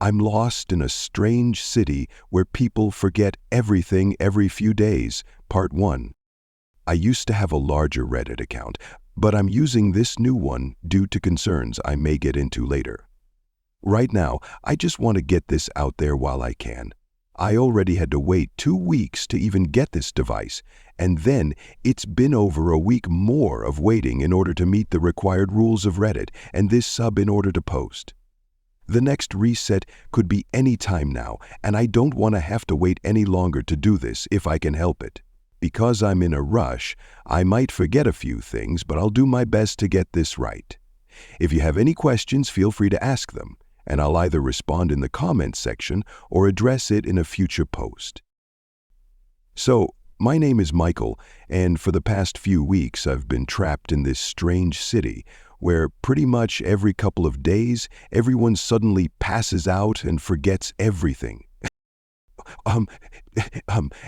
I'm lost in a strange city where people forget everything every few days. Part 1. I used to have a larger Reddit account, but I'm using this new one due to concerns I may get into later. Right now, I just want to get this out there while I can. I already had to wait 2 weeks to even get this device, and then it's been over a week more of waiting in order to meet the required rules of Reddit and this sub in order to post. The next reset could be any time now, and I don't want to have to wait any longer to do this if I can help it. Because I'm in a rush, I might forget a few things, but I'll do my best to get this right. If you have any questions, feel free to ask them, and I'll either respond in the comments section or address it in a future post. So, my name is Michael, and for the past few weeks I've been trapped in this strange city where pretty much every couple of days everyone suddenly passes out and forgets everything.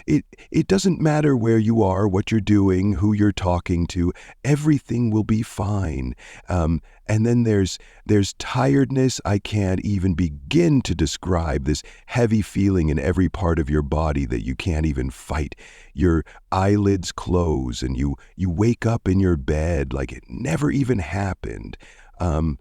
It doesn't matter where you are, what you're doing, who you're talking to, everything will be fine. And then there's tiredness. I can't even begin to describe this heavy feeling in every part of your body that you can't even fight. Your eyelids close and you wake up in your bed like it never even happened. I'm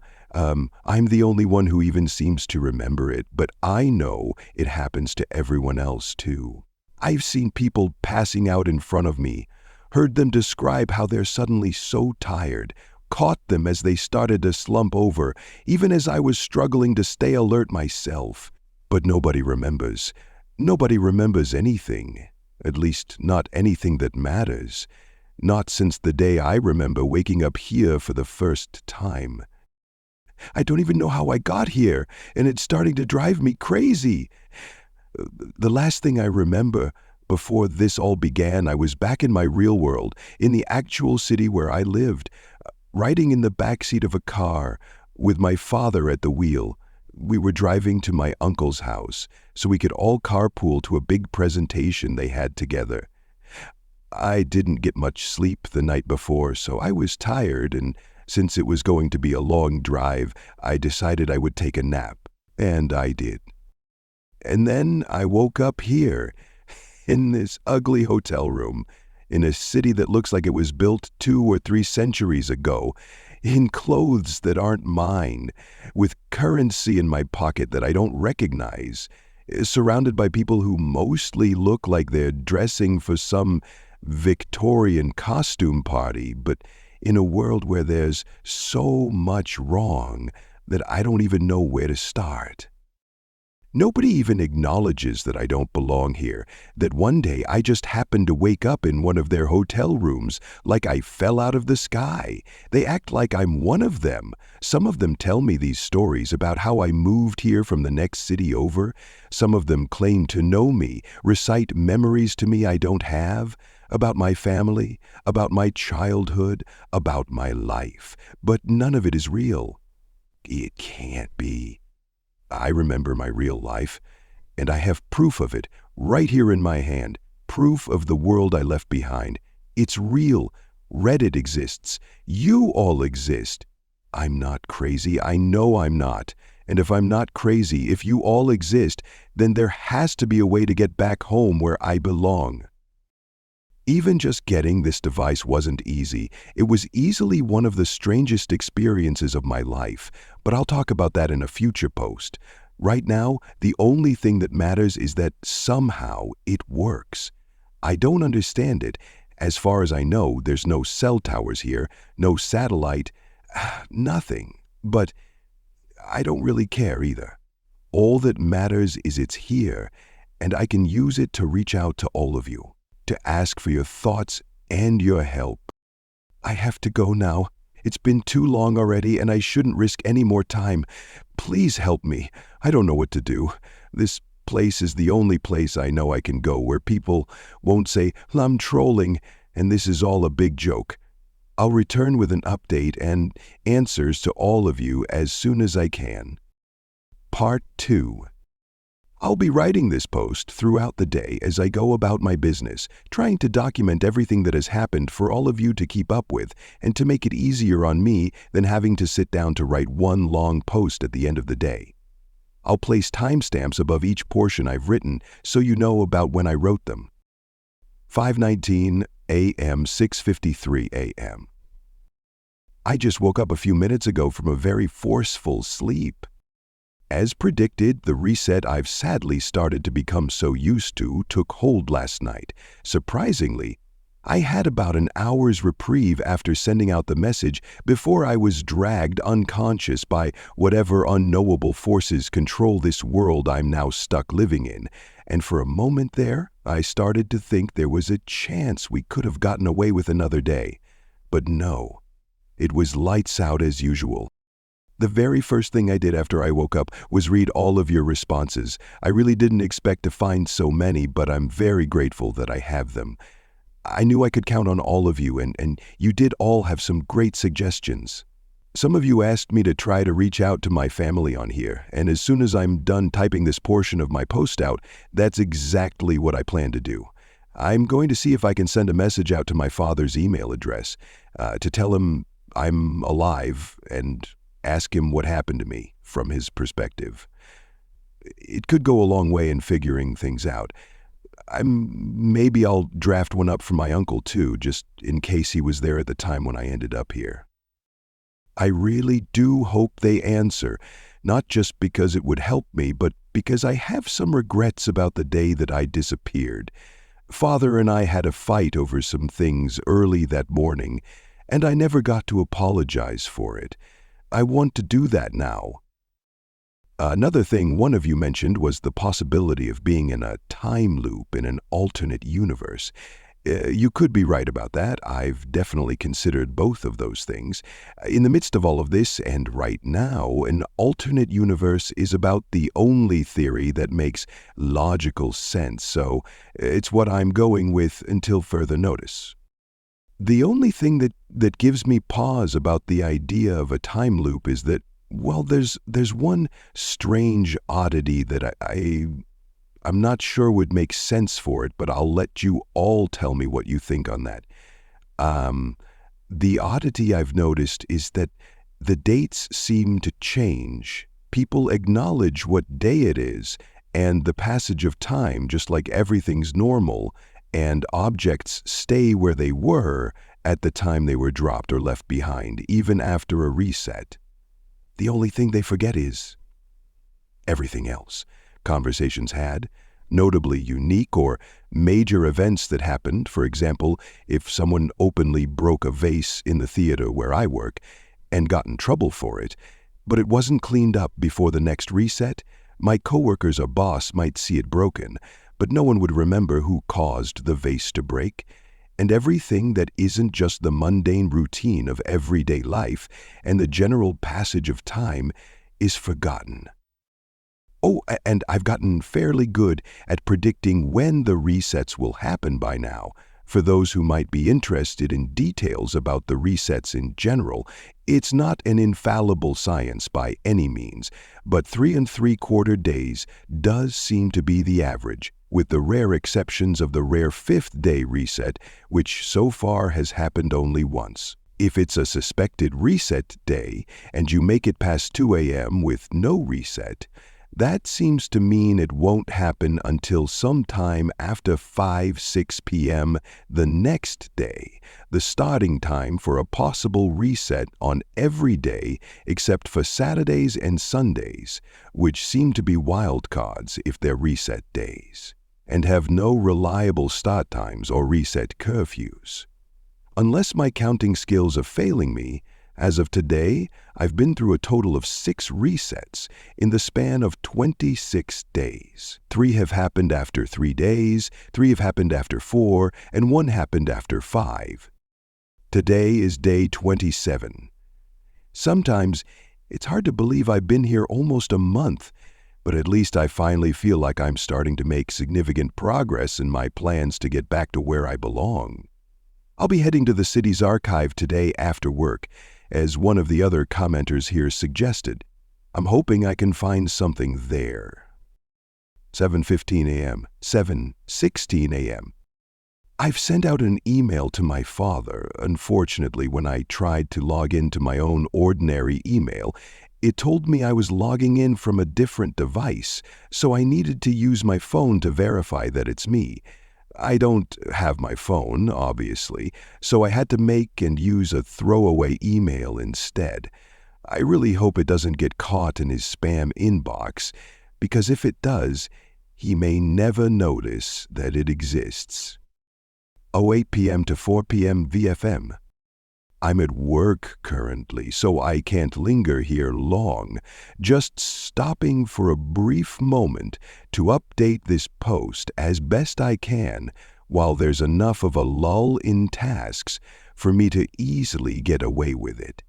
the only one who even seems to remember it, but I know it happens to everyone else too. I've seen people passing out in front of me, heard them describe how they're suddenly so tired, caught them as they started to slump over, even as I was struggling to stay alert myself. But nobody remembers. Nobody remembers anything, at least not anything that matters. Not since the day I remember waking up here for the first time. I don't even know how I got here, and it's starting to drive me crazy. The last thing I remember before this all began, I was back in my real world, in the actual city where I lived, riding in the backseat of a car with my father at the wheel. We were driving to my uncle's house so we could all carpool to a big presentation they had together. I didn't get much sleep the night before, so I was tired, and since it was going to be a long drive, I decided I would take a nap, and I did. And then I woke up here, in this ugly hotel room, in a city that looks like it was built 2 or 3 centuries ago, in clothes that aren't mine, with currency in my pocket that I don't recognize, surrounded by people who mostly look like they're dressing for some Victorian costume party, but in a world where there's so much wrong that I don't even know where to start. Nobody even acknowledges that I don't belong here, that one day I just happened to wake up in one of their hotel rooms like I fell out of the sky. They act like I'm one of them. Some of them tell me these stories about how I moved here from the next city over. Some of them claim to know me, recite memories to me I don't have, about my family, about my childhood, about my life. But none of it is real. It can't be. I remember my real life, and I have proof of it right here in my hand, proof of the world I left behind. It's real. Reddit exists. You all exist. I'm not crazy. I know I'm not. And if I'm not crazy, if you all exist, then there has to be a way to get back home where I belong. Even just getting this device wasn't easy. It was easily one of the strangest experiences of my life, but I'll talk about that in a future post. Right now, the only thing that matters is that somehow it works. I don't understand it. As far as I know, there's no cell towers here, no satellite, nothing. But I don't really care either. All that matters is it's here, and I can use it to reach out to all of you, to ask for your thoughts and your help. I have to go now. It's been too long already, and I shouldn't risk any more time. Please help me. I don't know what to do. This place is the only place I know I can go where people won't say, "I'm trolling," and this is all a big joke. I'll return with an update and answers to all of you as soon as I can. Part 2. I'll be writing this post throughout the day as I go about my business, trying to document everything that has happened for all of you to keep up with and to make it easier on me than having to sit down to write one long post at the end of the day. I'll place timestamps above each portion I've written so you know about when I wrote them. 5:19 a.m., 6:53 a.m. I just woke up a few minutes ago from a very forceful sleep. As predicted, the reset I've sadly started to become so used to took hold last night. Surprisingly, I had about an hour's reprieve after sending out the message before I was dragged unconscious by whatever unknowable forces control this world I'm now stuck living in. And for a moment there, I started to think there was a chance we could have gotten away with another day. But no, it was lights out as usual. The very first thing I did after I woke up was read all of your responses. I really didn't expect to find so many, but I'm very grateful that I have them. I knew I could count on all of you, and you did all have some great suggestions. Some of you asked me to try to reach out to my family on here, and as soon as I'm done typing this portion of my post out, that's exactly what I plan to do. I'm going to see if I can send a message out to my father's email address to tell him I'm alive and ask him what happened to me from his perspective. It could go a long way in figuring things out. Maybe I'll draft one up for my uncle too, just in case he was there at the time when I ended up here. I really do hope they answer, not just because it would help me, but because I have some regrets about the day that I disappeared. Father and I had a fight over some things early that morning, and I never got to apologize for it. I want to do that now. Another thing one of you mentioned was the possibility of being in a time loop in an alternate universe. You could be right about that. I've definitely considered both of those things. In the midst of all of this, and right now, an alternate universe is about the only theory that makes logical sense, so it's what I'm going with until further notice. The only thing that gives me pause about the idea of a time loop is that, well, there's one strange oddity that I'm not sure would make sense for it, but I'll let you all tell me what you think on that. The oddity I've noticed is that the dates seem to change. People acknowledge what day it is, and the passage of time, just like everything's normal, and objects stay where they were at the time they were dropped or left behind, even after a reset. The only thing they forget is everything else. Conversations had, notably unique, or major events that happened. For example, if someone openly broke a vase in the theater where I work and got in trouble for it, but it wasn't cleaned up before the next reset, my coworkers or boss might see it broken, but no one would remember who caused the vase to break. And everything that isn't just the mundane routine of everyday life and the general passage of time is forgotten. Oh, and I've gotten fairly good at predicting when the resets will happen by now. For those who might be interested in details about the resets in general, it's not an infallible science by any means, but 3 3/4 days does seem to be the average, with the rare exceptions of the rare 5th day reset, which so far has happened only once. If it's a suspected reset day and you make it past 2 a.m. with no reset, that seems to mean it won't happen until sometime after 5-6 p.m. the next day, the starting time for a possible reset on every day except for Saturdays and Sundays, which seem to be wild cards if they're reset days, and have no reliable start times or reset curfews. Unless my counting skills are failing me, as of today, I've been through a total of 6 resets in the span of 26 days. 3 have happened after 3 days, 3 have happened after 4, and 1 happened after 5. Today is day 27. Sometimes it's hard to believe I've been here almost a month, but at least I finally feel like I'm starting to make significant progress in my plans to get back to where I belong. I'll be heading to the city's archive today after work, as one of the other commenters here suggested. I'm hoping I can find something there. 7:15 a.m., 7:16 a.m. I've sent out an email to my father. Unfortunately, when I tried to log into my own ordinary email, it told me I was logging in from a different device, so I needed to use my phone to verify that it's me. I don't have my phone, obviously, so I had to make and use a throwaway email instead. I really hope it doesn't get caught in his spam inbox, because if it does, he may never notice that it exists. 08 p.m. to 4 p.m. VFM. I'm at work currently, so I can't linger here long, just stopping for a brief moment to update this post as best I can while there's enough of a lull in tasks for me to easily get away with it.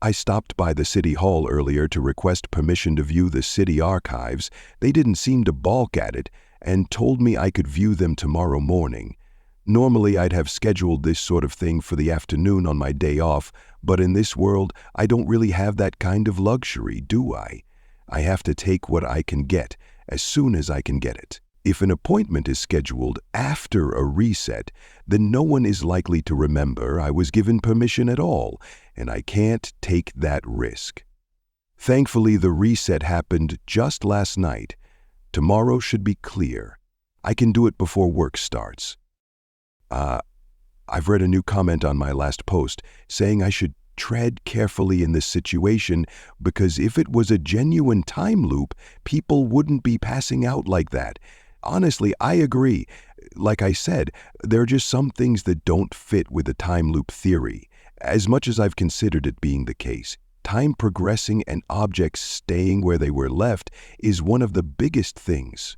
I stopped by the City Hall earlier to request permission to view the city archives. They didn't seem to balk at it and told me I could view them tomorrow morning. Normally, I'd have scheduled this sort of thing for the afternoon on my day off, but in this world, I don't really have that kind of luxury, do I? I have to take what I can get as soon as I can get it. If an appointment is scheduled after a reset, then no one is likely to remember I was given permission at all, and I can't take that risk. Thankfully, the reset happened just last night. Tomorrow should be clear. I can do it before work starts. I've read a new comment on my last post saying I should tread carefully in this situation because if it was a genuine time loop, people wouldn't be passing out like that. Honestly, I agree. Like I said, there are just some things that don't fit with the time loop theory. As much as I've considered it being the case, time progressing and objects staying where they were left is one of the biggest things.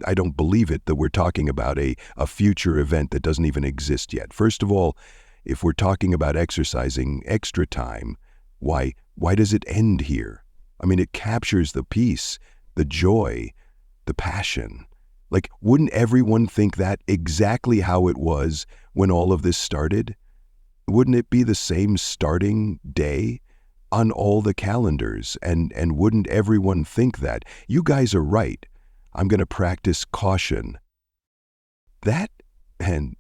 I don't believe it that we're talking about a future event that doesn't even exist yet. First of all, if we're talking about exercising extra time, why does it end here? I mean, it captures the peace, the joy, the passion. Like, wouldn't everyone think that exactly how it was when all of this started? Wouldn't it be the same starting day on all the calendars? And wouldn't everyone think that? You guys are right. I'm going to practice caution. That, and,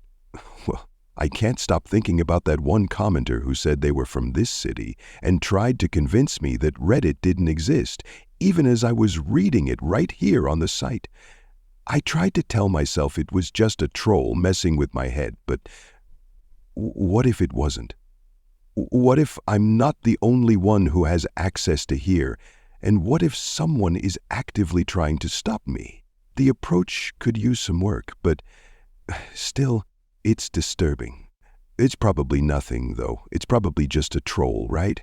well, I can't stop thinking about that one commenter who said they were from this city and tried to convince me that Reddit didn't exist, even as I was reading it right here on the site. I tried to tell myself it was just a troll messing with my head, but what if it wasn't? What if I'm not the only one who has access to here? And what if someone is actively trying to stop me? The approach could use some work, but still, it's disturbing. It's probably nothing, though. It's probably just a troll, right?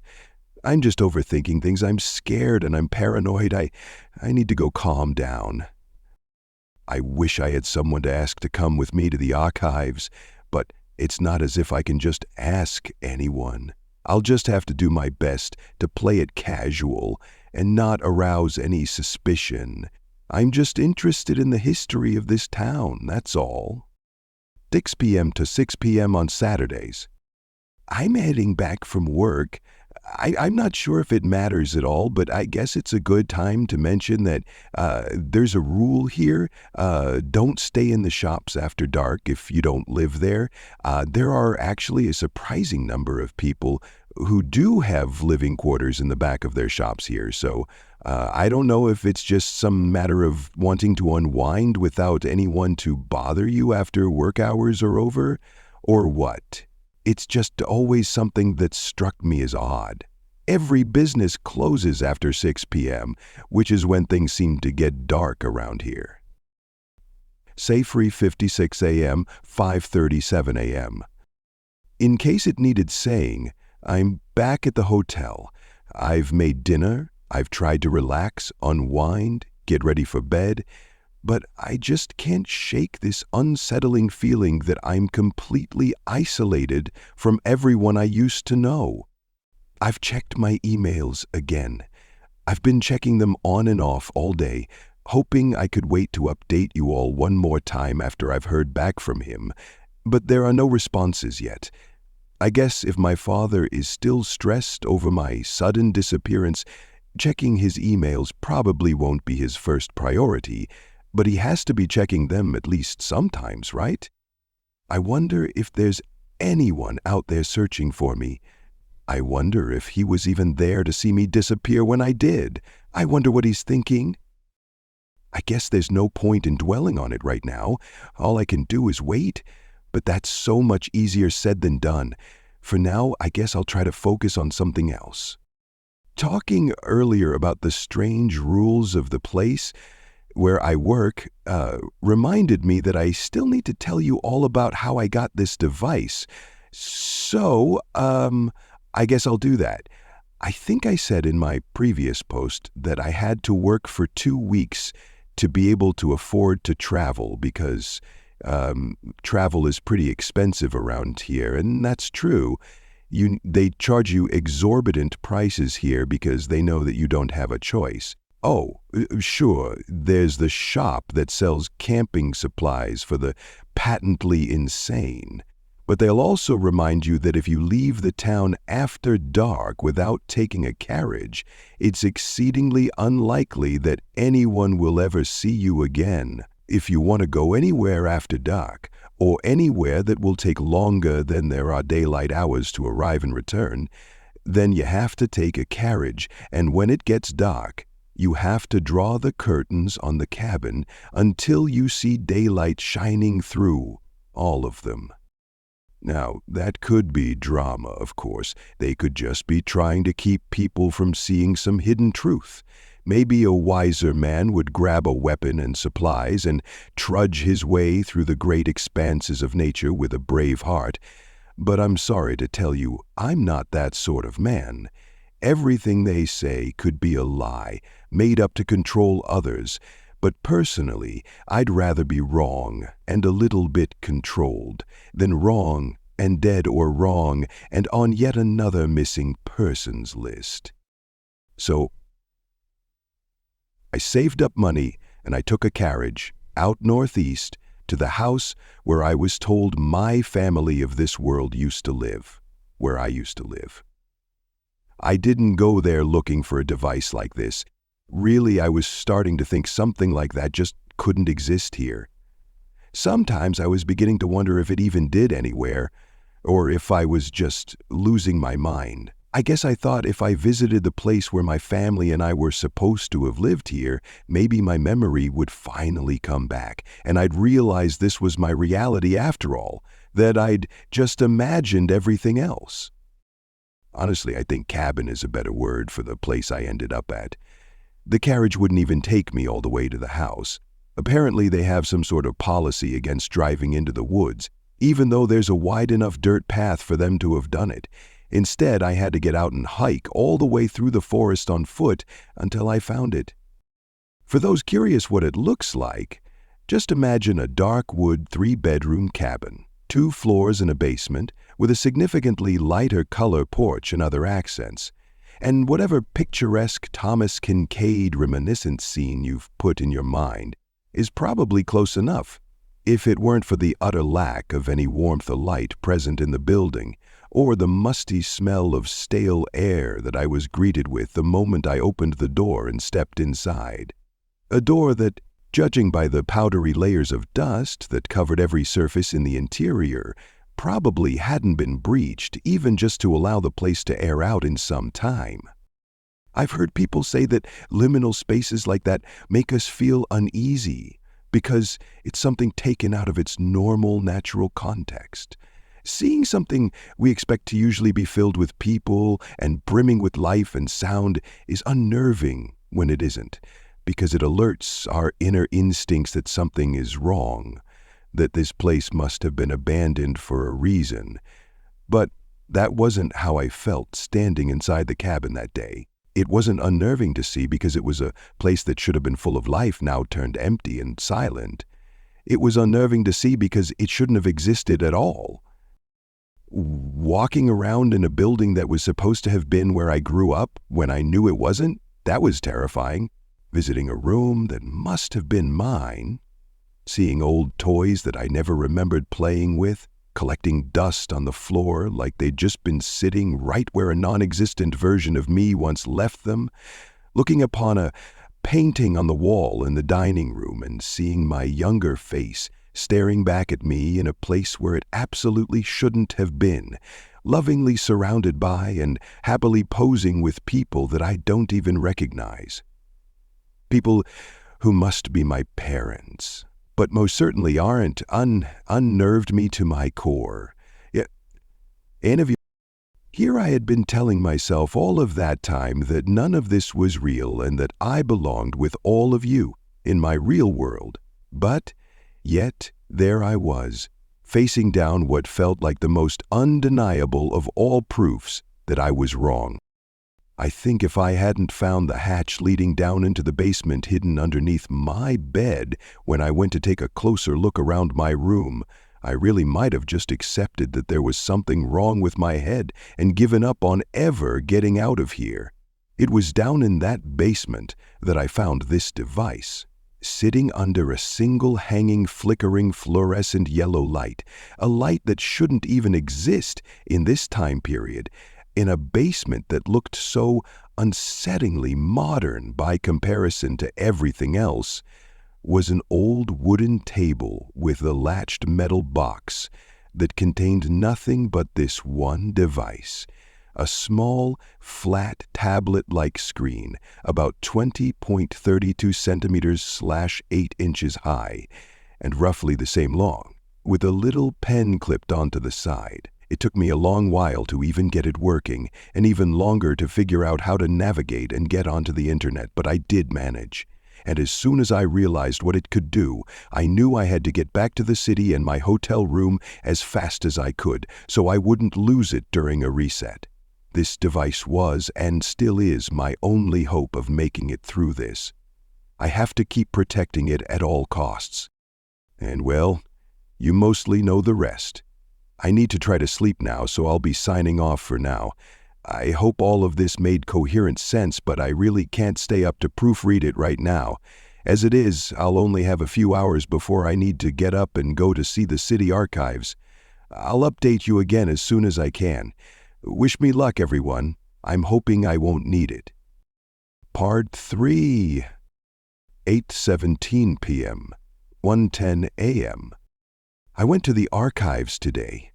I'm just overthinking things. I'm scared and I'm paranoid. I need to go calm down. I wish I had someone to ask to come with me to the archives, but it's not as if I can just ask anyone. I'll just have to do my best to play it casual and not arouse any suspicion. I'm just interested in the history of this town, that's all. 6 p.m. to 6 p.m. on Saturdays. I'm heading back from work. I'm not sure if it matters at all, but I guess it's a good time to mention that there's a rule here. Don't stay in the shops after dark if you don't live there. There are actually a surprising number of people who do have living quarters in the back of their shops here, so I don't know if it's just some matter of wanting to unwind without anyone to bother you after work hours are over, or what. It's just always something that struck me as odd. Every business closes after 6 p.m., which is when things seem to get dark around here. Say 3:56 a.m., 5:37 a.m. In case it needed saying, I'm back at the hotel. I've made dinner, I've tried to relax, unwind, get ready for bed, but I just can't shake this unsettling feeling that I'm completely isolated from everyone I used to know. I've checked my emails again. I've been checking them on and off all day, hoping I could wait to update you all one more time after I've heard back from him, but there are no responses yet. I guess if my father is still stressed over my sudden disappearance, checking his emails probably won't be his first priority. But he has to be checking them at least sometimes, right? I wonder if there's anyone out there searching for me. I wonder if he was even there to see me disappear when I did. I wonder what he's thinking. I guess there's no point in dwelling on it right now. All I can do is wait. But that's so much easier said than done. For now, I guess I'll try to focus on something else. Talking earlier about the strange rules of the place where I work reminded me that I still need to tell you all about how I got this device. So, I guess I'll do that. I think I said in my previous post that I had to work for 2 weeks to be able to afford to travel because travel is pretty expensive around here, and that's true. They charge you exorbitant prices here because they know that you don't have a choice. Oh, sure, there's the shop that sells camping supplies for the patently insane. But they'll also remind you that if you leave the town after dark without taking a carriage, it's exceedingly unlikely that anyone will ever see you again. If you want to go anywhere after dark, or anywhere that will take longer than there are daylight hours to arrive and return, then you have to take a carriage, and when it gets dark, you have to draw the curtains on the cabin until you see daylight shining through all of them. Now, that could be drama, of course. They could just be trying to keep people from seeing some hidden truth. Maybe a wiser man would grab a weapon and supplies and trudge his way through the great expanses of nature with a brave heart. But I'm sorry to tell you, I'm not that sort of man. Everything they say could be a lie, made up to control others. But personally, I'd rather be wrong and a little bit controlled than wrong and dead or wrong and on yet another missing persons list. So I saved up money and I took a carriage out northeast to the house where I was told my family of this world used to live, where I used to live. I didn't go there looking for a device like this. Really, I was starting to think something like that just couldn't exist here. Sometimes I was beginning to wonder if it even did anywhere, or if I was just losing my mind. I guess I thought if I visited the place where my family and I were supposed to have lived here, maybe my memory would finally come back, and I'd realize this was my reality after all, that I'd just imagined everything else. Honestly, I think cabin is a better word for the place I ended up at. The carriage wouldn't even take me all the way to the house. Apparently, they have some sort of policy against driving into the woods, even though there's a wide enough dirt path for them to have done it. Instead, I had to get out and hike all the way through the forest on foot until I found it. For those curious what it looks like, just imagine a dark wood 3-bedroom cabin, 2 floors and a basement, with a significantly lighter color porch and other accents. And whatever picturesque Thomas Kincaid reminiscent scene you've put in your mind is probably close enough, if it weren't for the utter lack of any warmth or light present in the building, or the musty smell of stale air that I was greeted with the moment I opened the door and stepped inside. A door that, judging by the powdery layers of dust that covered every surface in the interior, probably hadn't been breached even just to allow the place to air out in some time. I've heard people say that liminal spaces like that make us feel uneasy because it's something taken out of its normal, natural context. Seeing something we expect to usually be filled with people and brimming with life and sound is unnerving when it isn't, because it alerts our inner instincts that something is wrong, that this place must have been abandoned for a reason. But that wasn't how I felt standing inside the cabin that day. It wasn't unnerving to see because it was a place that should have been full of life now turned empty and silent. It was unnerving to see because it shouldn't have existed at all. Walking around in a building that was supposed to have been where I grew up when I knew it wasn't, that was terrifying. Visiting a room that must have been mine. Seeing old toys that I never remembered playing with, collecting dust on the floor like they'd just been sitting right where a non-existent version of me once left them, looking upon a painting on the wall in the dining room and seeing my younger face staring back at me in a place where it absolutely shouldn't have been, lovingly surrounded by and happily posing with people that I don't even recognize. People who must be my parents, but most certainly aren't, unnerved me to my core. Yet, here I had been telling myself all of that time that none of this was real and that I belonged with all of you in my real world. But yet there I was, facing down what felt like the most undeniable of all proofs that I was wrong. I think if I hadn't found the hatch leading down into the basement hidden underneath my bed when I went to take a closer look around my room, I really might have just accepted that there was something wrong with my head and given up on ever getting out of here. It was down in that basement that I found this device, sitting under a single hanging flickering fluorescent yellow light, a light that shouldn't even exist in this time period, in a basement that looked so unsettlingly modern by comparison to everything else, was an old wooden table with a latched metal box that contained nothing but this one device, a small, flat tablet-like screen about 20.32 centimeters / 8 inches high and roughly the same long, with a little pen clipped onto the side. It took me a long while to even get it working, and even longer to figure out how to navigate and get onto the internet, but I did manage. And as soon as I realized what it could do, I knew I had to get back to the city and my hotel room as fast as I could, so I wouldn't lose it during a reset. This device was, and still is, my only hope of making it through this. I have to keep protecting it at all costs. And well, you mostly know the rest. I need to try to sleep now, so I'll be signing off for now. I hope all of this made coherent sense, but I really can't stay up to proofread it right now. As it is, I'll only have a few hours before I need to get up and go to see the city archives. I'll update you again as soon as I can. Wish me luck, everyone. I'm hoping I won't need it. Part 3. 8:17 p.m. 1:10 a.m. I went to the archives today.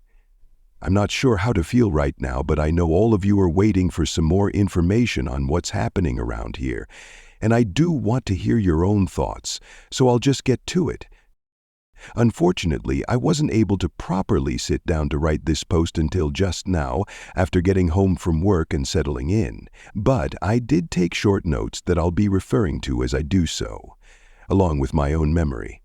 I'm not sure how to feel right now, but I know all of you are waiting for some more information on what's happening around here, and I do want to hear your own thoughts, so I'll just get to it. Unfortunately, I wasn't able to properly sit down to write this post until just now, after getting home from work and settling in, but I did take short notes that I'll be referring to as I do so, along with my own memory.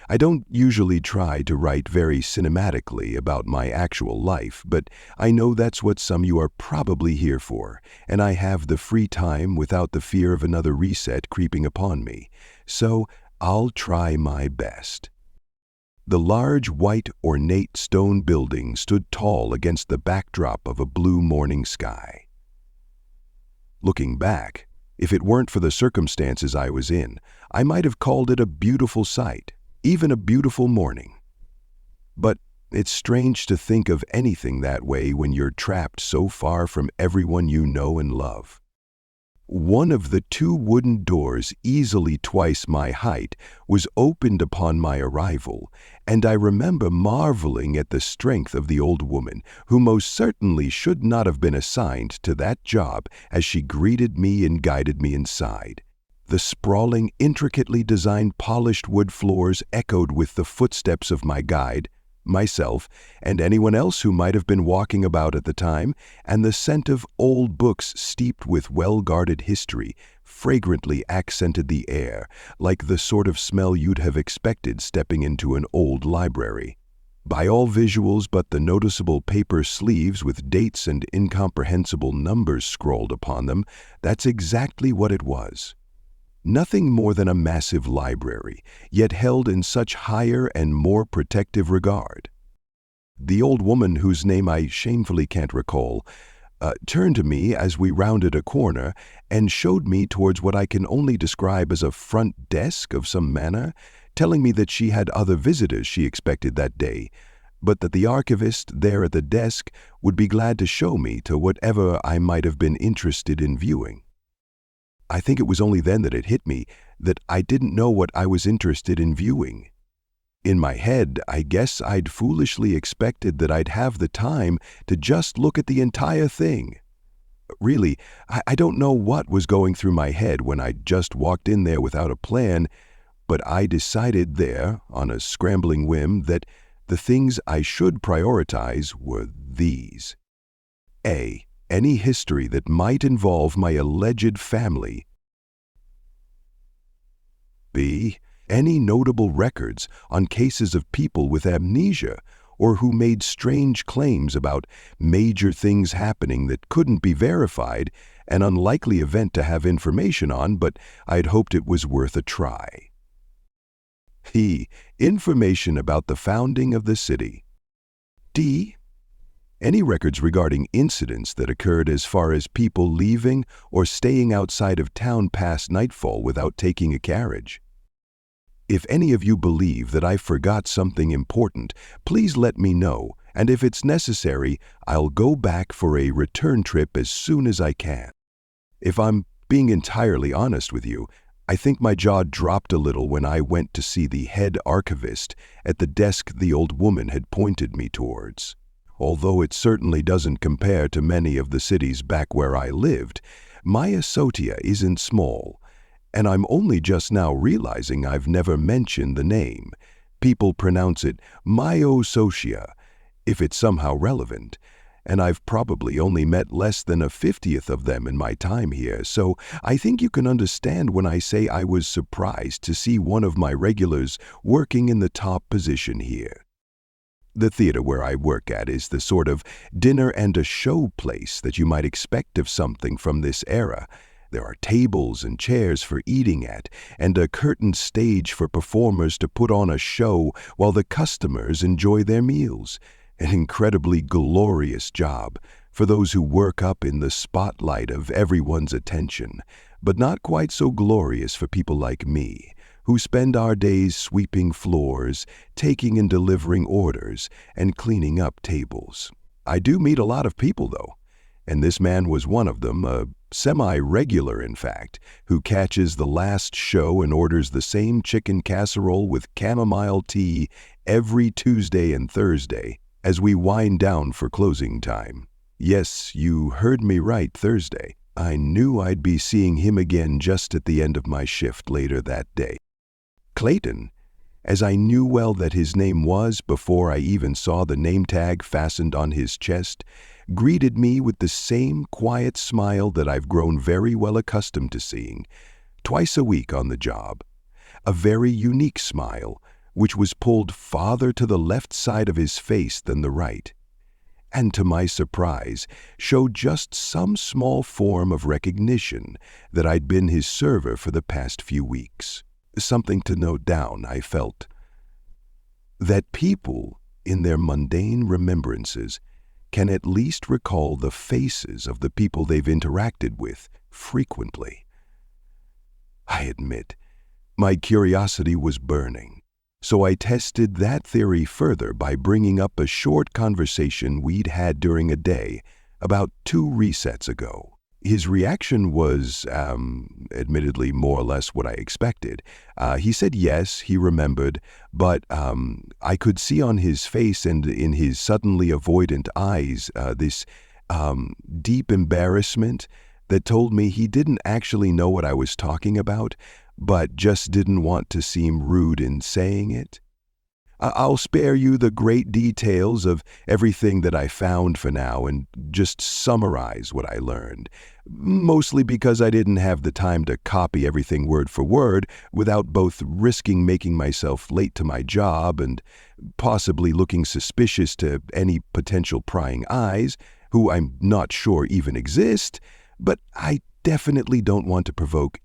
I don't usually try to write very cinematically about my actual life, but I know that's what some of you are probably here for, and I have the free time without the fear of another reset creeping upon me, so I'll try my best. The large, white, ornate stone building stood tall against the backdrop of a blue morning sky. Looking back, if it weren't for the circumstances I was in, I might have called it a beautiful sight. Even a beautiful morning. But it's strange to think of anything that way when you're trapped so far from everyone you know and love. One of the 2 wooden doors, easily twice my height, was opened upon my arrival, and I remember marveling at the strength of the old woman, who most certainly should not have been assigned to that job, as she greeted me and guided me inside. The sprawling, intricately designed polished wood floors echoed with the footsteps of my guide, myself, and anyone else who might have been walking about at the time, and the scent of old books steeped with well-guarded history fragrantly accented the air, like the sort of smell you'd have expected stepping into an old library. By all visuals but the noticeable paper sleeves with dates and incomprehensible numbers scrawled upon them, that's exactly what it was. Nothing more than a massive library, yet held in such higher and more protective regard. The old woman, whose name I shamefully can't recall, turned to me as we rounded a corner and showed me towards what I can only describe as a front desk of some manner, telling me that she had other visitors she expected that day, but that the archivist there at the desk would be glad to show me to whatever I might have been interested in viewing. I think it was only then that it hit me that I didn't know what I was interested in viewing. In my head, I guess I'd foolishly expected that I'd have the time to just look at the entire thing. Really, I don't know what was going through my head when I just walked in there without a plan, but I decided there, on a scrambling whim, that the things I should prioritize were these. A. Any history that might involve my alleged family. B. Any notable records on cases of people with amnesia or who made strange claims about major things happening that couldn't be verified, an unlikely event to have information on, but I'd hoped it was worth a try. E. Information about the founding of the city. D. Any records regarding incidents that occurred as far as people leaving or staying outside of town past nightfall without taking a carriage. If any of you believe that I forgot something important, please let me know, and if it's necessary, I'll go back for a return trip as soon as I can. If I'm being entirely honest with you, I think my jaw dropped a little when I went to see the head archivist at the desk the old woman had pointed me towards. Although it certainly doesn't compare to many of the cities back where I lived, my Asotia isn't small, and I'm only just now realizing I've never mentioned the name. People pronounce it Myosotia, if it's somehow relevant, and I've probably only met less than a 50th of them in my time here, so I think you can understand when I say I was surprised to see one of my regulars working in the top position here. The theater where I work at is the sort of dinner and a show place that you might expect of something from this era. There are tables and chairs for eating at, and a curtained stage for performers to put on a show while the customers enjoy their meals. An incredibly glorious job for those who work up in the spotlight of everyone's attention, but not quite so glorious for people like me, who spend our days sweeping floors, taking and delivering orders, and cleaning up tables. I do meet a lot of people, though, and this man was one of them, a semi-regular, in fact, who catches the last show and orders the same chicken casserole with chamomile tea every Tuesday and Thursday as we wind down for closing time. Yes, you heard me right, Thursday. I knew I'd be seeing him again just at the end of my shift later that day. Clayton, as I knew well that his name was before I even saw the name tag fastened on his chest, greeted me with the same quiet smile that I've grown very well accustomed to seeing, twice a week on the job. A very unique smile, which was pulled farther to the left side of his face than the right, and to my surprise, showed just some small form of recognition that I'd been his server for the past few weeks. Something to note down, I felt. That people, in their mundane remembrances, can at least recall the faces of the people they've interacted with frequently. I admit, my curiosity was burning, so I tested that theory further by bringing up a short conversation we'd had during a day about 2 resets ago. His reaction was, admittedly, more or less what I expected. He said yes, he remembered, but I could see on his face and in his suddenly avoidant eyes this deep embarrassment that told me he didn't actually know what I was talking about, but just didn't want to seem rude in saying it. I'll spare you the great details of everything that I found for now and just summarize what I learned, mostly because I didn't have the time to copy everything word for word without both risking making myself late to my job and possibly looking suspicious to any potential prying eyes, who I'm not sure even exist, but I definitely don't want to provoke.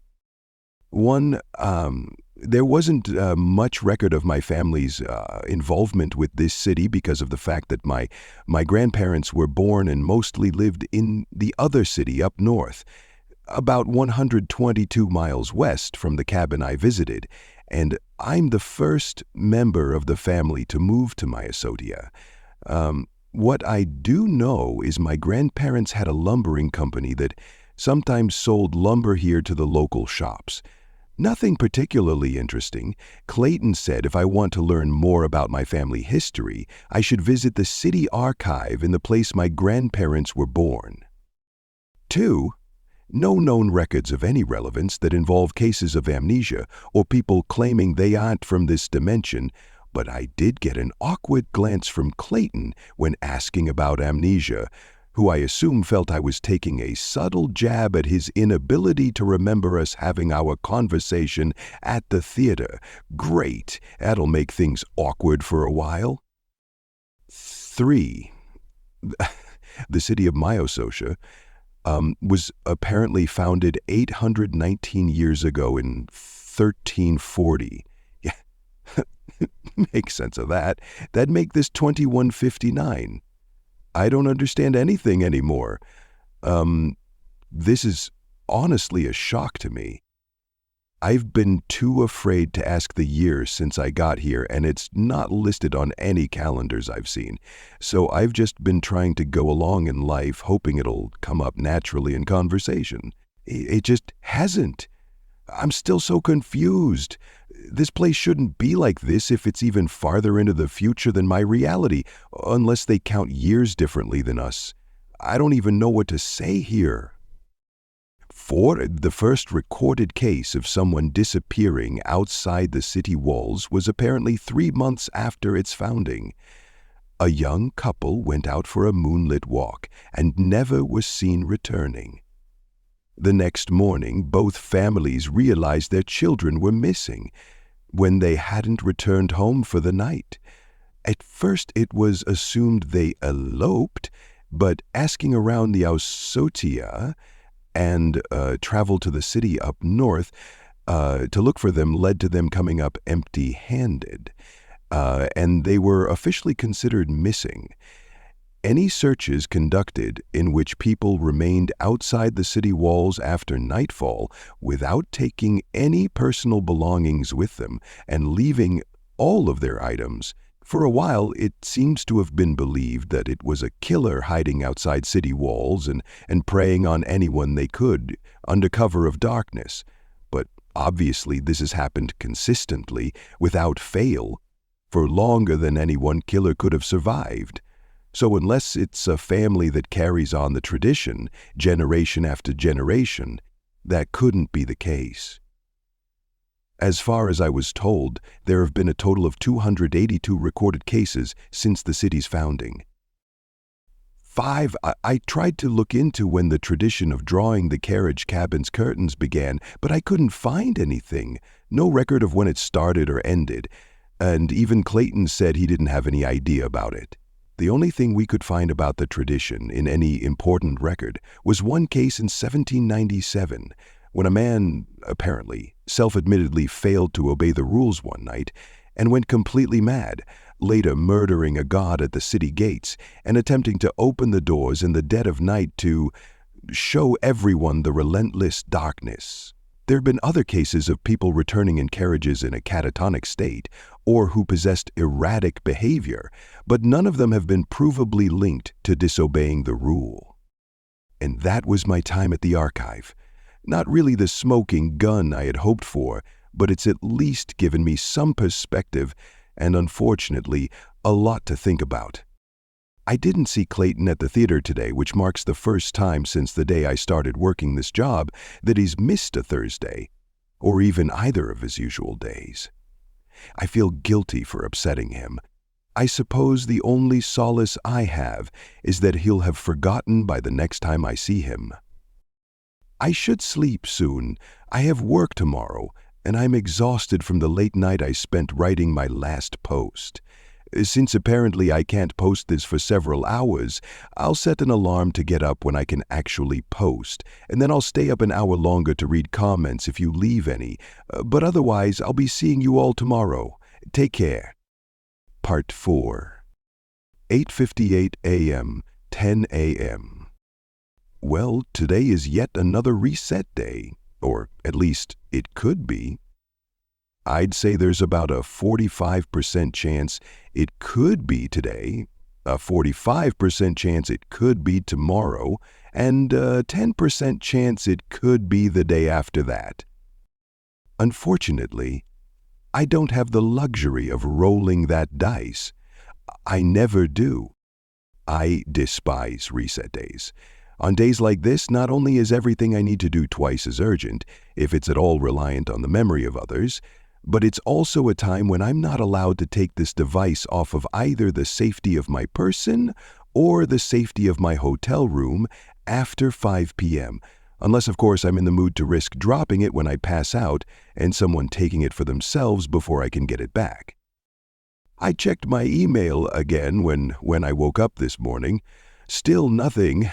There wasn't much record of my family's involvement with this city because of the fact that my grandparents were born and mostly lived in the other city up north, about 122 miles west from the cabin I visited, and I'm the first member of the family to move to Myosotia. What I do know is my grandparents had a lumbering company that sometimes sold lumber here to the local shops. Nothing particularly interesting. Clayton said if I want to learn more about my family history, I should visit the city archive in the place my grandparents were born. 2. No known records of any relevance that involve cases of amnesia or people claiming they aren't from this dimension, but I did get an awkward glance from Clayton when asking about amnesia, who I assume felt I was taking a subtle jab at his inability to remember us having our conversation at the theater. Great, that'll make things awkward for a while. 3. The city of Myososha was apparently founded 819 years ago in 1340. Yeah, make sense of that. That'd make this 2159. I don't understand anything anymore. This is honestly a shock to me. I've been too afraid to ask the year since I got here, and it's not listed on any calendars I've seen. So I've just been trying to go along in life, hoping it'll come up naturally in conversation. It just hasn't. I'm still so confused. This place shouldn't be like this if it's even farther into the future than my reality, unless they count years differently than us. I don't even know what to say here. 4. The first recorded case of someone disappearing outside the city walls was apparently 3 months after its founding. A young couple went out for a moonlit walk and never was seen returning. The next morning, both families realized their children were missing when they hadn't returned home for the night. At first, it was assumed they eloped, but asking around the Ausotia and traveled to the city up north to look for them led to them coming up empty-handed, and they were officially considered missing. Any searches conducted in which people remained outside the city walls after nightfall without taking any personal belongings with them and leaving all of their items, for a while it seems to have been believed that it was a killer hiding outside city walls and preying on anyone they could under cover of darkness. But obviously this has happened consistently, without fail, for longer than any one killer could have survived. So unless it's a family that carries on the tradition, generation after generation, that couldn't be the case. As far as I was told, there have been a total of 282 recorded cases since the city's founding. 5. I tried to look into when the tradition of drawing the carriage cabin's curtains began, but I couldn't find anything. No record of when it started or ended, and even Clayton said he didn't have any idea about it. The only thing we could find about the tradition in any important record was one case in 1797, when a man, apparently, self-admittedly failed to obey the rules one night and went completely mad, later murdering a god at the city gates and attempting to open the doors in the dead of night to show everyone the relentless darkness. There have been other cases of people returning in carriages in a catatonic state or who possessed erratic behavior, but none of them have been provably linked to disobeying the rule. And that was my time at the archive. Not really the smoking gun I had hoped for, but it's at least given me some perspective and, unfortunately, a lot to think about. I didn't see Clayton at the theater today, which marks the first time since the day I started working this job that he's missed a Thursday, or even either of his usual days. I feel guilty for upsetting him. I suppose the only solace I have is that he'll have forgotten by the next time I see him. I should sleep soon. I have work tomorrow, and I'm exhausted from the late night I spent writing my last post. Since apparently I can't post this for several hours, I'll set an alarm to get up when I can actually post, and then I'll stay up an hour longer to read comments if you leave any, but otherwise I'll be seeing you all tomorrow. Take care. Part 4. 8:58 a.m., 10 a.m. Well, today is yet another reset day, or at least it could be. I'd say there's about a 45% chance it could be today, a 45% chance it could be tomorrow, and a 10% chance it could be the day after that. Unfortunately, I don't have the luxury of rolling that dice. I never do. I despise reset days. On days like this, not only is everything I need to do twice as urgent, if it's at all reliant on the memory of others, but it's also a time when I'm not allowed to take this device off of either the safety of my person or the safety of my hotel room after 5 p.m., unless, of course, I'm in the mood to risk dropping it when I pass out and someone taking it for themselves before I can get it back. I checked my email again when I woke up this morning. Still nothing.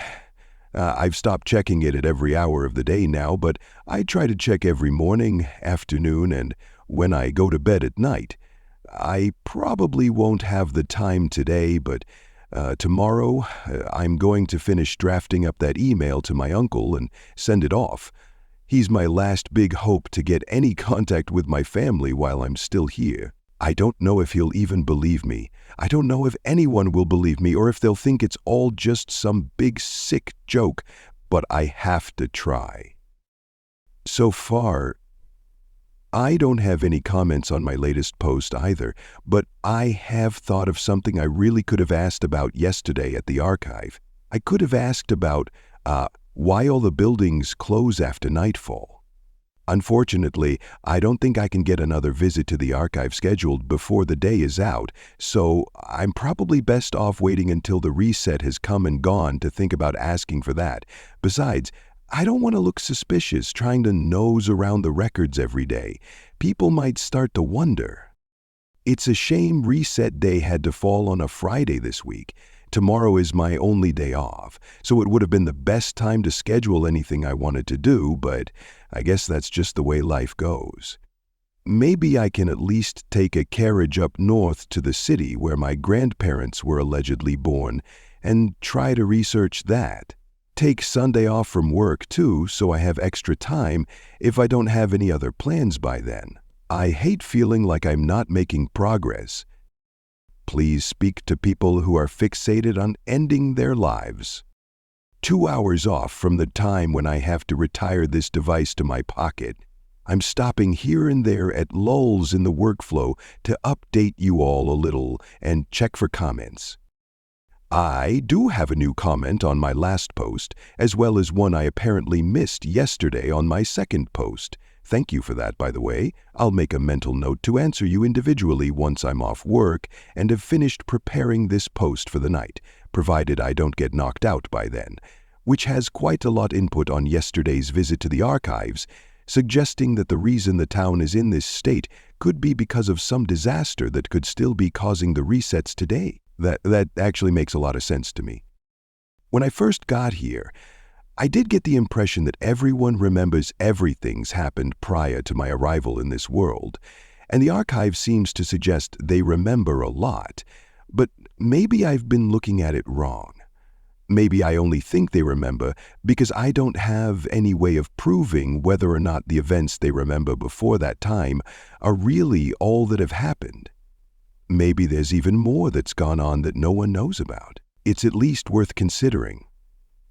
I've stopped checking it at every hour of the day now, but I try to check every morning, afternoon, and when I go to bed at night. I probably won't have the time today, but tomorrow I'm going to finish drafting up that email to my uncle and send it off. He's my last big hope to get any contact with my family while I'm still here. I don't know if he'll even believe me. I don't know if anyone will believe me or if they'll think it's all just some big sick joke, but I have to try. So far, I don't have any comments on my latest post either, but I have thought of something I really could have asked about yesterday at the archive. I could have asked about why all the buildings close after nightfall. Unfortunately, I don't think I can get another visit to the archive scheduled before the day is out, so I'm probably best off waiting until the reset has come and gone to think about asking for that. Besides, I don't want to look suspicious trying to nose around the records every day. People might start to wonder. It's a shame reset day had to fall on a Friday this week. Tomorrow is my only day off, so it would have been the best time to schedule anything I wanted to do, but I guess that's just the way life goes. Maybe I can at least take a carriage up north to the city where my grandparents were allegedly born and try to research that. Take Sunday off from work too, so I have extra time if I don't have any other plans by then. I hate feeling like I'm not making progress. Please speak to people who are fixated on ending their lives. 2 hours off from the time when I have to retire this device to my pocket, I'm stopping here and there at lulls in the workflow to update you all a little and check for comments. I do have a new comment on my last post, as well as one I apparently missed yesterday on my second post. Thank you for that, by the way. I'll make a mental note to answer you individually once I'm off work and have finished preparing this post for the night, provided I don't get knocked out by then, which has quite a lot input on yesterday's visit to the archives, suggesting that the reason the town is in this state could be because of some disaster that could still be causing the resets today. That actually makes a lot of sense to me. When I first got here, I did get the impression that everyone remembers everything's happened prior to my arrival in this world, and the archive seems to suggest they remember a lot, but maybe I've been looking at it wrong. Maybe I only think they remember because I don't have any way of proving whether or not the events they remember before that time are really all that have happened. Maybe there's even more that's gone on that no one knows about. It's at least worth considering.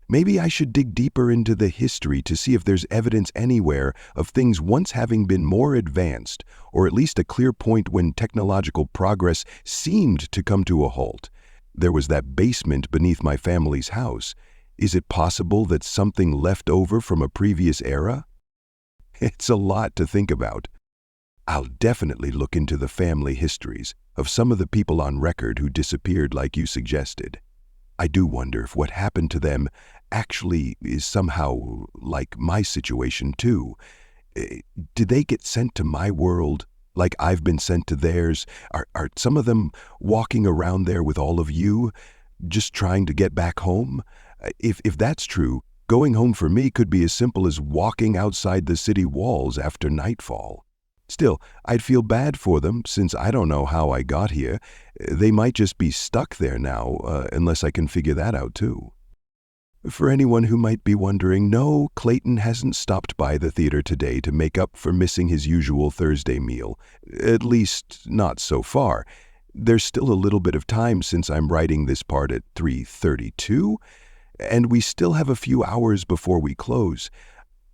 Maybe I should dig deeper into the history to see if there's evidence anywhere of things once having been more advanced, or at least a clear point when technological progress seemed to come to a halt. There was that basement beneath my family's house. Is it possible that something left over from a previous era? It's a lot to think about. I'll definitely look into the family histories of some of the people on record who disappeared like you suggested. I do wonder if what happened to them actually is somehow like my situation too. Did they get sent to my world like I've been sent to theirs? Are some of them walking around there with all of you, just trying to get back home? If that's true, going home for me could be as simple as walking outside the city walls after nightfall. Still, I'd feel bad for them since I don't know how I got here. They might just be stuck there now, unless I can figure that out too. For anyone who might be wondering, no, Clayton hasn't stopped by the theater today to make up for missing his usual Thursday meal. At least, not so far. There's still a little bit of time since I'm writing this part at 3:32, and we still have a few hours before we close.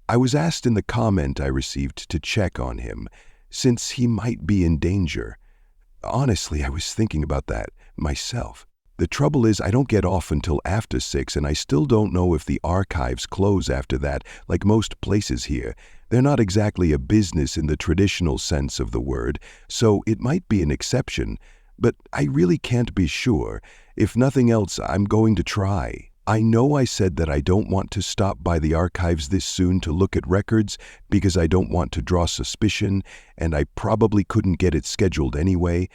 I was asked in the comment I received to check on him, since he might be in danger. Honestly, I was thinking about that myself. The trouble is I don't get off until after 6, and I still don't know if the archives close after that, like most places here. They're not exactly a business in the traditional sense of the word, so it might be an exception, but I really can't be sure. If nothing else, I'm going to try. I know I said that I don't want to stop by the archives this soon to look at records because I don't want to draw suspicion, and I probably couldn't get it scheduled anyway,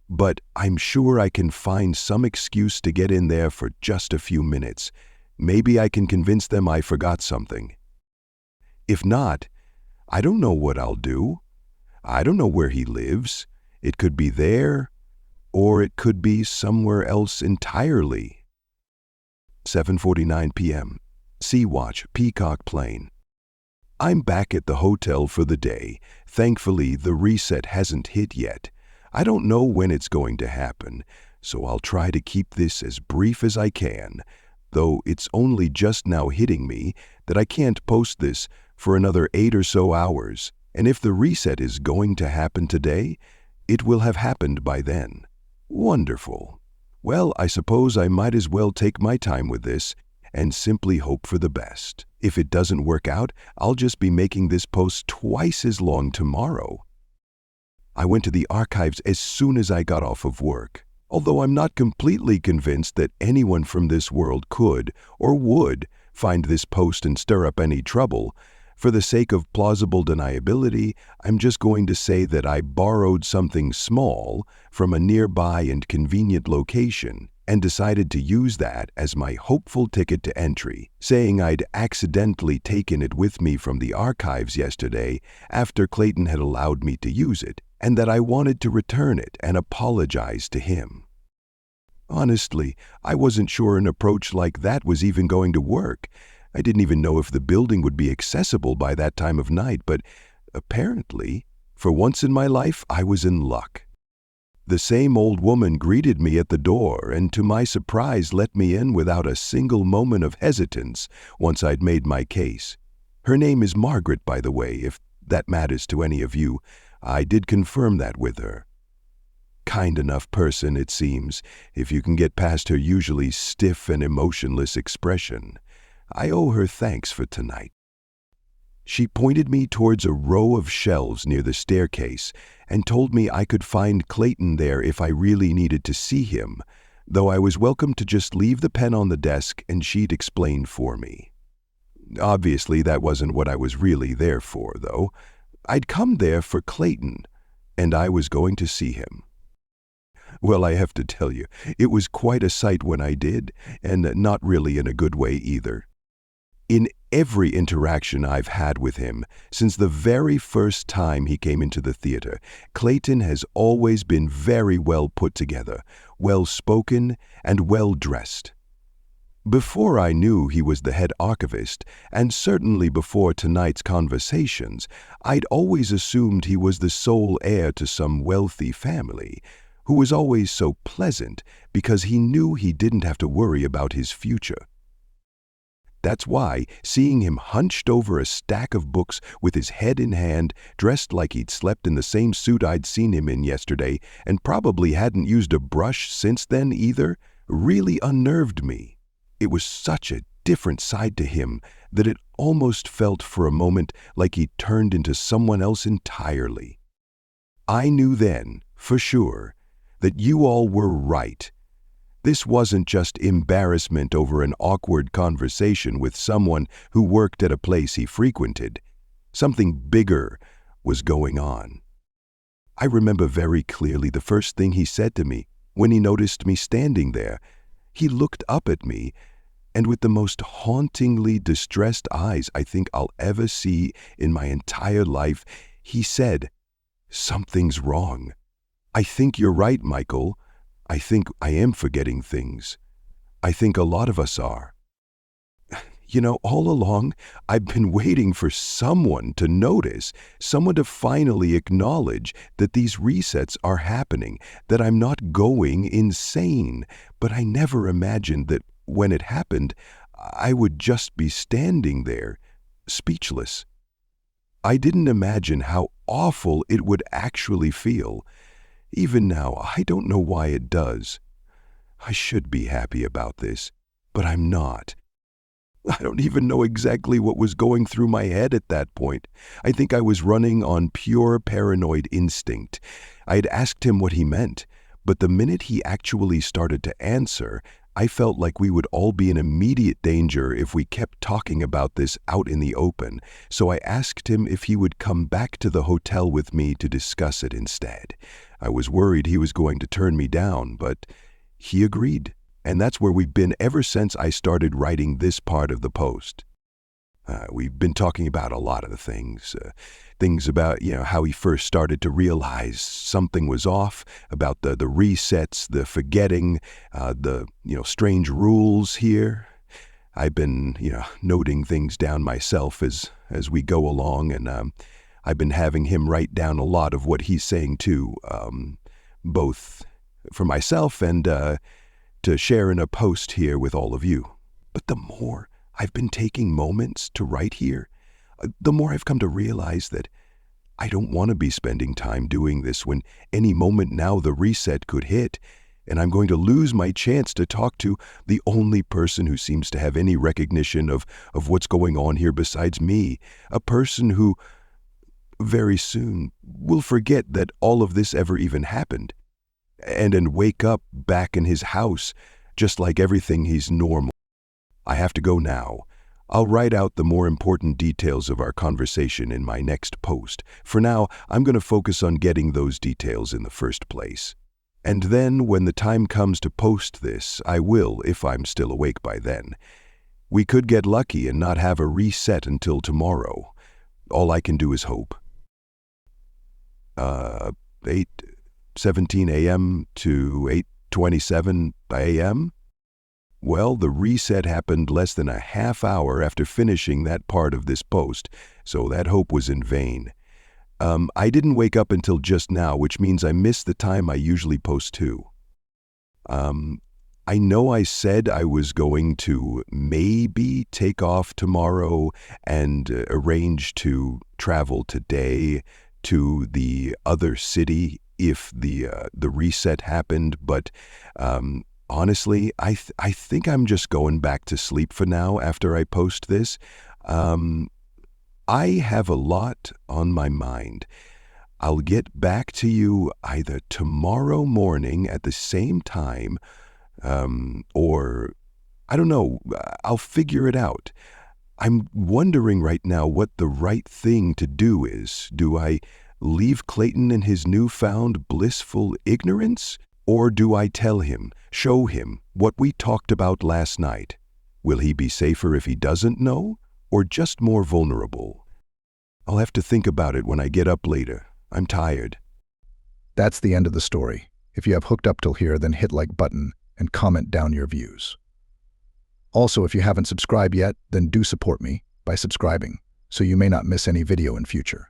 but I'm sure I can find some excuse to get in there for just a few minutes. Maybe I can convince them I forgot something. If not, I don't know what I'll do. I don't know where he lives. It could be there, or it could be somewhere else entirely. 7:49 p.m. Sea-Watch, Peacock Plane. I'm back at the hotel for the day. Thankfully, the reset hasn't hit yet. I don't know when it's going to happen, so I'll try to keep this as brief as I can, though it's only just now hitting me that I can't post this for another 8 or so hours, and if the reset is going to happen today, it will have happened by then. Wonderful. Well, I suppose I might as well take my time with this and simply hope for the best. If it doesn't work out, I'll just be making this post twice as long tomorrow. I went to the archives as soon as I got off of work, although I'm not completely convinced that anyone from this world could or would find this post and stir up any trouble. For the sake of plausible deniability, I'm just going to say that I borrowed something small from a nearby and convenient location and decided to use that as my hopeful ticket to entry, saying I'd accidentally taken it with me from the archives yesterday after Clayton had allowed me to use it, and that I wanted to return it and apologize to him. Honestly, I wasn't sure an approach like that was even going to work. I didn't even know if the building would be accessible by that time of night, but apparently, for once in my life, I was in luck. The same old woman greeted me at the door and, to my surprise, let me in without a single moment of hesitance once I'd made my case. Her name is Margaret, by the way, if that matters to any of you. I did confirm that with her. Kind enough person, it seems, if you can get past her usually stiff and emotionless expression. I owe her thanks for tonight. She pointed me towards a row of shelves near the staircase and told me I could find Clayton there if I really needed to see him, though I was welcome to just leave the pen on the desk and she'd explain for me. Obviously, that wasn't what I was really there for, though. I'd come there for Clayton, and I was going to see him. Well, I have to tell you, it was quite a sight when I did, and not really in a good way either. In every interaction I've had with him, since the very first time he came into the theater, Clayton has always been very well put together, well-spoken, and well-dressed. Before I knew he was the head archivist, and certainly before tonight's conversations, I'd always assumed he was the sole heir to some wealthy family, who was always so pleasant because he knew he didn't have to worry about his future. That's why, seeing him hunched over a stack of books with his head in hand, dressed like he'd slept in the same suit I'd seen him in yesterday, and probably hadn't used a brush since then either, really unnerved me. It was such a different side to him that it almost felt for a moment like he'd turned into someone else entirely. I knew then, for sure, that you all were right. This wasn't just embarrassment over an awkward conversation with someone who worked at a place he frequented. Something bigger was going on. I remember very clearly the first thing he said to me when he noticed me standing there. He looked up at me, and with the most hauntingly distressed eyes I think I'll ever see in my entire life, he said, "Something's wrong. I think you're right, Michael. I think I am forgetting things. I think a lot of us are." All along, I've been waiting for someone to notice, someone to finally acknowledge that these resets are happening, that I'm not going insane. But I never imagined that when it happened, I would just be standing there, speechless. I didn't imagine how awful it would actually feel. Even now, I don't know why it does. I should be happy about this, but I'm not. I don't even know exactly what was going through my head at that point. I think I was running on pure paranoid instinct. I had asked him what he meant, but the minute he actually started to answer, I felt like we would all be in immediate danger if we kept talking about this out in the open, so I asked him if he would come back to the hotel with me to discuss it instead. I was worried he was going to turn me down, but he agreed. And that's where we've been ever since I started writing this part of the post. We've been talking about a lot of the things about, how he first started to realize something was off, about the resets, the forgetting, the, strange rules here. I've been, noting things down myself as we go along, and I've been having him write down a lot of what he's saying too, both for myself and to share in a post here with all of you. But the more I've been taking moments to write here, the more I've come to realize that I don't want to be spending time doing this when any moment now the reset could hit, and I'm going to lose my chance to talk to the only person who seems to have any recognition of what's going on here besides me, a person who very soon will forget that all of this ever even happened, and then wake up back in his house, just like everything he's normal. I have to go now. I'll write out the more important details of our conversation in my next post. For now, I'm going to focus on getting those details in the first place. And then, when the time comes to post this, I will, if I'm still awake by then. We could get lucky and not have a reset until tomorrow. All I can do is hope. 8:17 a.m. to 8:27 a.m.? Well, the reset happened less than a half hour after finishing that part of this post, so that hope was in vain. I didn't wake up until just now, which means I missed the time I usually post too. I know I said I was going to maybe take off tomorrow and arrange to travel today to the other city if the reset happened, but honestly, I think I'm just going back to sleep for now after I post this. I have a lot on my mind. I'll get back to you either tomorrow morning at the same time, or I don't know, I'll figure it out. I'm wondering right now what the right thing to do is. Do I leave Clayton in his newfound blissful ignorance? Or do I tell him, show him what we talked about last night? Will he be safer if he doesn't know, or just more vulnerable? I'll have to think about it when I get up later. I'm tired. That's the end of the story. If you have hooked up till here, then hit like button and comment down your views. Also, if you haven't subscribed yet, then do support me by subscribing, so you may not miss any video in future.